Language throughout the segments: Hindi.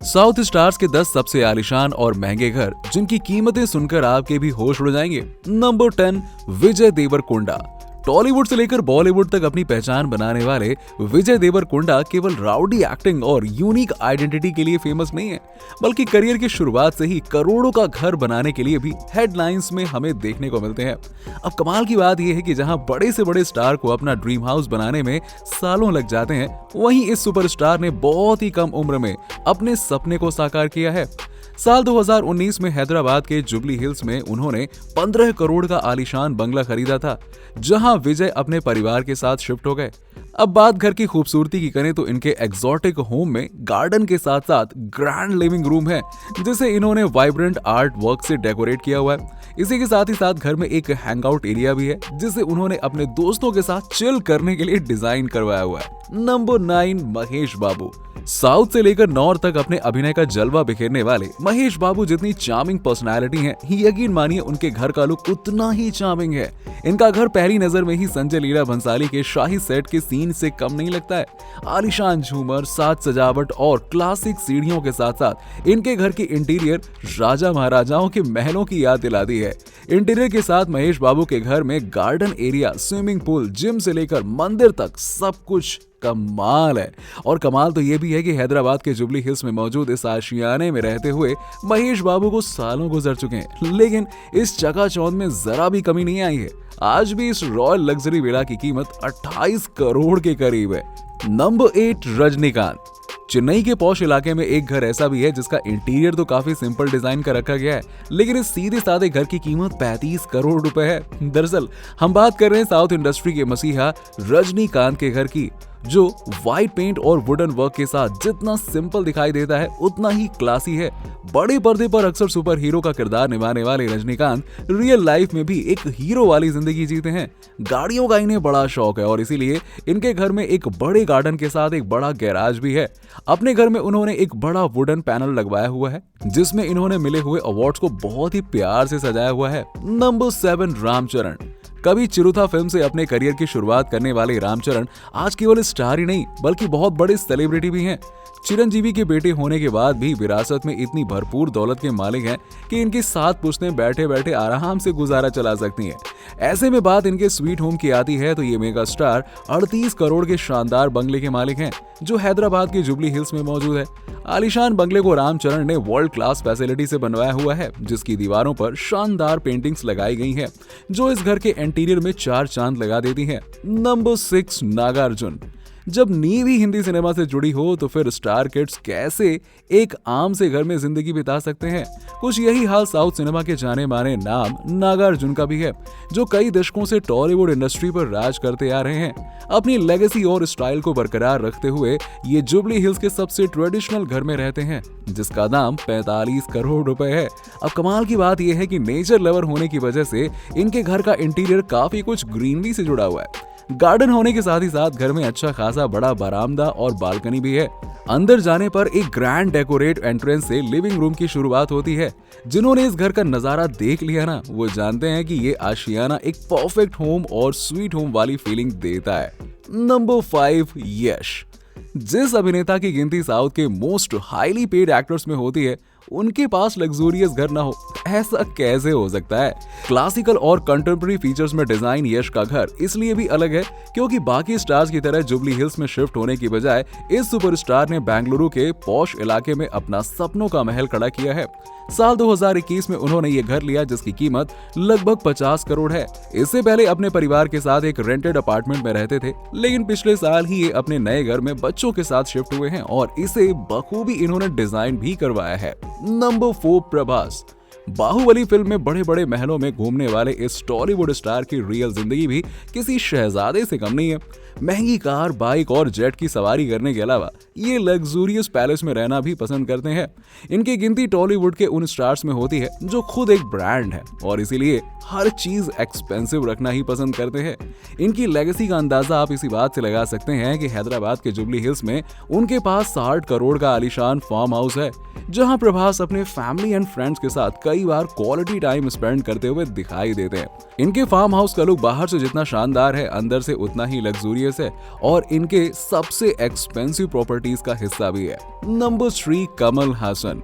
साउथ स्टार्स के 10 सबसे आलीशान और महंगे घर जिनकी कीमतें सुनकर आपके भी होश उड़ जाएंगे। नंबर 10, विजय देवरकोंडा। टॉलीवुड से लेकर बॉलीवुड तक अपनी पहचान बनाने वाले विजय देवरकोंडा केवल राउडी एक्टिंग और यूनिक आइडेंटिटी के लिए फेमस नहीं है, बल्कि करियर की शुरुआत से ही करोड़ों का घर बनाने के लिए भी हेडलाइंस में हमें देखने को मिलते हैं। अब कमाल की बात यह है कि जहां बड़े से बड़े स्टार को अपना ड्रीम हाउस बनाने में सालों लग जाते हैं, वहीं इस सुपरस्टार ने बहुत ही कम उम्र में अपने सपने को साकार किया है। साल 2019 में हैदराबाद के जुबली हिल्स में उन्होंने 15 करोड़ का आलीशान बंगला खरीदा था, जहां विजय अपने परिवार के साथ शिफ्ट हो गए। अब बात घर की खूबसूरती की करें तो इनके एक्सोटिक होम में गार्डन के साथ साथ ग्रैंड लिविंग रूम है, जिसे इन्होंने वाइब्रेंट आर्ट वर्क से डेकोरेट किया हुआ है। इसी के साथ ही साथ घर में एक हैंगआउट एरिया भी है, जिसे उन्होंने अपने दोस्तों के साथ चिल करने के लिए डिजाइन करवाया हुआ है। नंबर 9, महेश बाबू। साउथ से लेकर नॉर्थ तक अपने अभिनय का जलवा बिखेरने वाले महेश बाबू जितनी चार्मिंग पर्सनालिटी है, यकीन मानिए उनके घर का लुक उतना ही चार्मिंग है। इनका घर पहली नजर में ही संजय लीला भंसाली के शाही सेट के सीन से कम नहीं लगता है। आलीशान झूमर, साज सजावट और क्लासिक सीढ़ियों के साथ साथ इनके घर की इंटीरियर राजा महाराजाओं के महलों की याद दिलाती है। इंटीरियर के साथ महेश बाबू के घर में garden area, swimming pool, gym से लेकर मंदिर तक सब कुछ कमाल है। और कमाल तो ये भी है कि हैदराबाद के जुबली हिल्स में मौजूद इस आशियाने में रहते हुए महेश बाबू को सालों गुजर चुके हैं, लेकिन इस चकाचौंध में जरा भी कमी नहीं आई है। आज भी इस रॉयल लग्जरी विला की कीमत 28 करोड़ के करीब है। नंबर 8, रजनीकांत। चेन्नई के पॉश इलाके में एक घर ऐसा भी है जिसका इंटीरियर तो काफी सिंपल डिजाइन का रखा गया है, लेकिन इस सीधे साधे घर की कीमत 35 करोड़ रुपए है। दरअसल हम बात कर रहे हैं साउथ इंडस्ट्री के मसीहा रजनीकांत के घर की, जो व्हाइट पेंट और वुडन वर्क के साथ जितना सिंपल दिखाई देता है उतना ही क्लासी है। बड़े पर्दे पर अक्सर सुपर हीरो का किरदार निभाने वाले रजनीकांत रियल लाइफ में भी एक हीरो वाली जिंदगी जीते हैं। गाड़ियों का इन्हें बड़ा शौक है और इसीलिए इनके घर में एक बड़े गार्डन के साथ एक बड़ा गैराज भी है। अपने घर में उन्होंने एक बड़ा वुडन पैनल लगवाया हुआ है, जिसमें इन्होंने मिले हुए अवार्ड्स को बहुत ही प्यार से सजाया हुआ है। नंबर 7, रामचरण। कभी चिरुता फिल्म से अपने करियर की शुरुआत करने वाले रामचरण आज केवल स्टार ही नहीं बल्कि बहुत बड़े सेलिब्रिटी भी हैं। चिरंजीवी के बेटे होने के बाद भी विरासत में इतनी भरपूर दौलत के मालिक हैं कि इनकी 7 पुश्तें बैठे बैठे आराम से गुजारा चला सकती हैं। ऐसे में बात इनके स्वीट होम की आती है तो ये मेगा स्टार 38 करोड़ के शानदार बंगले के मालिक हैं, जो हैदराबाद के जुबली हिल्स में मौजूद है। आलीशान बंगले को रामचरण ने वर्ल्ड क्लास फैसिलिटी से बनवाया हुआ है, जिसकी दीवारों पर शानदार पेंटिंग्स लगाई गई हैं, जो इस घर के इंटीरियर में 4 चांद लगा देती हैं। नंबर 6, नागार्जुन। जब नींव ही हिंदी सिनेमा से जुड़ी हो तो फिर स्टार किड्स कैसे एक आम से घर में जिंदगी बिता सकते हैं। कुछ यही हाल साउथ सिनेमा के जाने माने नाम नागार्जुन का भी है, जो कई दशकों से टॉलीवुड इंडस्ट्री पर राज करते आ रहे हैं। अपनी लेगेसी और स्टाइल को बरकरार रखते हुए ये जुबली हिल्स के सबसे ट्रेडिशनल घर में रहते हैं, जिसका दाम 45 करोड़ रुपए है। अब कमाल की बात यह है कि नेचर लवर होने की वजह से इनके घर का इंटीरियर काफी कुछ ग्रीनरी से जुड़ा हुआ है। गार्डन होने के साथ ही साथ घर में अच्छा खासा बड़ा बरामदा और बालकनी भी है। अंदर जाने पर एक ग्रैंड डेकोरेट एंट्रेंस से लिविंग रूम की शुरुआत होती है। जिन्होंने इस घर का नजारा देख लिया ना, वो जानते हैं कि ये आशियाना एक परफेक्ट होम और स्वीट होम वाली फीलिंग देता है। नंबर 5, यश। जिस अभिनेता की गिनती साउथ के मोस्ट हाईली पेड एक्टर्स में होती है, उनके पास लग्जूरियस घर ना हो, ऐसा कैसे हो सकता है। क्लासिकल और कंटेम्प्रेरी फीचर्स में डिजाइन यश का घर इसलिए भी अलग है क्योंकि बाकी स्टार्स की तरह जुबली हिल्स में शिफ्ट होने की बजाय इस सुपरस्टार ने बेंगलुरु के पॉश इलाके में अपना सपनों का महल खड़ा किया है। साल 2021 में उन्होंने ये घर लिया, जिसकी कीमत लगभग 50 करोड़ है। इससे पहले अपने परिवार के साथ एक रेंटेड अपार्टमेंट में रहते थे, लेकिन पिछले साल ही ये अपने नए घर में बच्चों के साथ शिफ्ट हुए हैं और इसे बखूबी इन्होंने डिजाइन भी करवाया है। नंबर 4, प्रभास। बाहुबली फिल्म में बड़े बड़े महलों में घूमने वाले इस टॉलीवुड स्टार की रियल जिंदगी भी किसी शहजादे से कम नहीं है। महंगी कार, बाइक और जेट की सवारी करने के अलावा ये लग्जूरियस पैलेस में रहना भी पसंद करते हैं। इनकी गिनती टॉलीवुड के उन स्टार्स में होती है जो खुद एक ब्रांड है और इसीलिए हर चीज एक्सपेंसिव रखना ही पसंद करते हैं। इनकी लेगेसी का अंदाजा आप इसी बात से लगा सकते हैं कि हैदराबाद के जुबली हिल्स में उनके पास 60 करोड़ का आलीशान फार्म हाउस है, जहां प्रभास अपने फैमिली एंड फ्रेंड्स के साथ कई बार क्वालिटी टाइम स्पेंड करते हुए दिखाई देते हैं। इनके फार्म हाउस का लुक बाहर से जितना शानदार है, अंदर से उतना ही लग्जूरियस लग्जूरियस है और इनके सबसे एक्सपेंसिव प्रॉपर्टीज का हिस्सा भी है। Number 3, Kamal Haasan.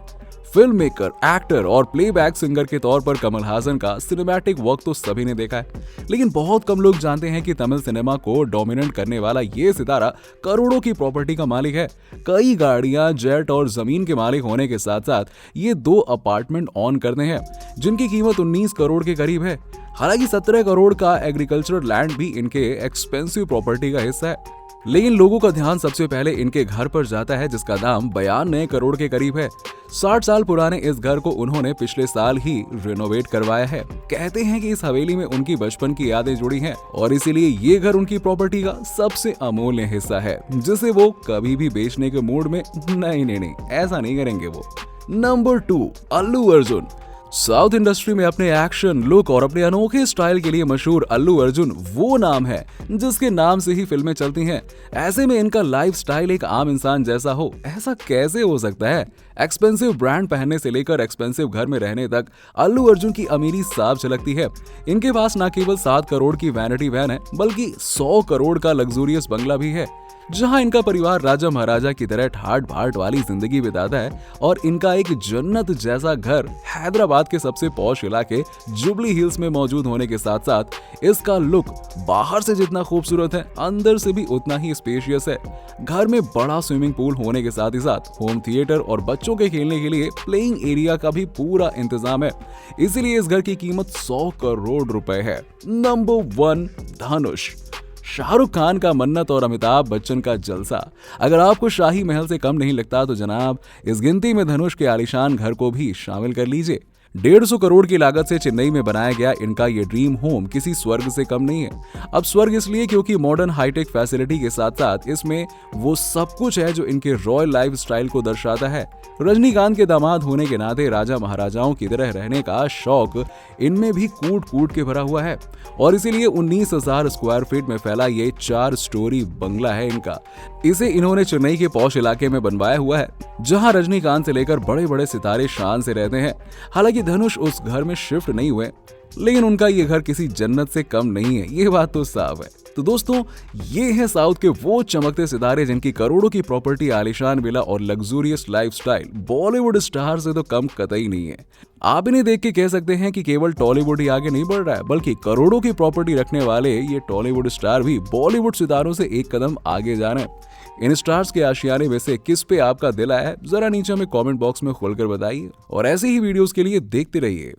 Film maker, actor और प्लेबैक सिंगर के तौर पर कमल हासन का सिनेमैटिक वर्क तो सभी ने देखा है, लेकिन बहुत कम लोग जानते हैं कि तमिल सिनेमा को डोमिनेट करने वाला ये सितारा करोड़ों की प्रॉपर्टी का मालिक है। कई गाड़ियां, जेट और जमीन के मालिक होने के साथ साथ ये 2 अपार्टमेंट ऑन करते हैं जिनकी कीमत 19 करोड़ के करीब है। हालांकि 17 करोड़ का एग्रीकल्चरल लैंड भी इनके एक्सपेंसिव प्रॉपर्टी का हिस्सा है, लेकिन लोगों का ध्यान सबसे पहले इनके घर पर जाता है जिसका दाम 92 करोड़ के करीब है। 60 साल पुराने इस घर को उन्होंने पिछले साल ही रिनोवेट करवाया है। कहते हैं कि इस हवेली में उनकी बचपन की यादें जुड़ी हैं और इसीलिए ये घर उनकी प्रॉपर्टी का सबसे अमूल्य हिस्सा है जिसे वो कभी भी बेचने के मूड में नहीं, ऐसा नहीं करेंगे वो। Number 2, Allu Arjun. South industry में अपने एक्शन, लुक और अपने अनोखे स्टाइल के लिए मशहूर अल्लू अर्जुन वो नाम है जिसके नाम से ही फिल्में चलती हैं। ऐसे में इनका लाइफ स्टाइल एक आम इंसान जैसा हो, ऐसा कैसे हो सकता है? एक्सपेंसिव ब्रांड पहनने से लेकर एक्सपेंसिव घर में रहने तक अल्लू अर्जुन की अमीरी साफ झलकती है। इनके पास न केवल 7 करोड़ की वैनिटी वैन है बल्कि 100 करोड़ का लग्जूरियस बंगला भी है जहां इनका परिवार राजा महाराजा की तरह ठाट बाट वाली जिंदगी बिताता है और इनका एक जन्नत जैसा घर हैदराबाद के सबसे पॉश इलाके जुबली हिल्स में मौजूद होने के साथ साथ इसका लुक बाहर से जितना खूबसूरत है अंदर से भी उतना ही स्पेशियस है। घर में बड़ा स्विमिंग पूल होने के साथ ही साथ होम थिएटर और बच्चों के खेलने के लिए प्लेइंग एरिया का भी पूरा इंतजाम है, इसीलिए इस घर की कीमत 100 करोड़ रुपए है। नंबर 1, धनुष। शाहरुख खान का मन्नत और अमिताभ बच्चन का जलसा अगर आपको शाही महल से कम नहीं लगता तो जनाब इस गिनती में धनुष के आलीशान घर को भी शामिल कर लीजिए। 150 करोड़ की लागत से चेन्नई में बनाया गया इनका ये ड्रीम होम किसी स्वर्ग से कम नहीं है। अब स्वर्ग इसलिए क्योंकि मॉडर्न हाईटेक फैसिलिटी के साथ साथ इसमें वो सब कुछ है जो इनके रॉयल लाइफ स्टाइल को दर्शाता है। रजनीकांत के दामाद होने के नाते राजा महाराजाओं की तरह रहने का शौक इनमें भी कूट कूट के भरा हुआ है और इसीलिए 19,000 स्क्वायर फीट में फैला ये 4 स्टोरी बंगला है इनका। इसे इन्होंने चेन्नई के पॉश इलाके में बनवाया हुआ है जहां रजनीकांत से लेकर बड़े बड़े सितारे शान से रहते हैं। हालांकि धनुष उस घर में शिफ्ट नहीं हुए, लेकिन उनका ये घर किसी जन्नत से कम नहीं है, ये बात तो साफ है। तो दोस्तों, ये है साउथ के वो चमकते सितारे जिनकी करोड़ों की प्रॉपर्टी, आलीशान विला और लग्जूरियस लाइफस्टाइल बॉलीवुड स्टार से तो कम कतई नहीं है। आप इन्हें देख के कह सकते हैं कि केवल टॉलीवुड ही आगे नहीं बढ़ रहा है बल्कि करोड़ों की प्रॉपर्टी रखने वाले ये टॉलीवुड स्टार भी बॉलीवुड सितारों से एक कदम आगे जा रहे हैं। इन स्टार्स के आशियाने में से किस पे आपका दिल आया है जरा नीचे हमें कमेंट बॉक्स में खोलकर बताइए और ऐसे ही वीडियोस के लिए देखते रहिए।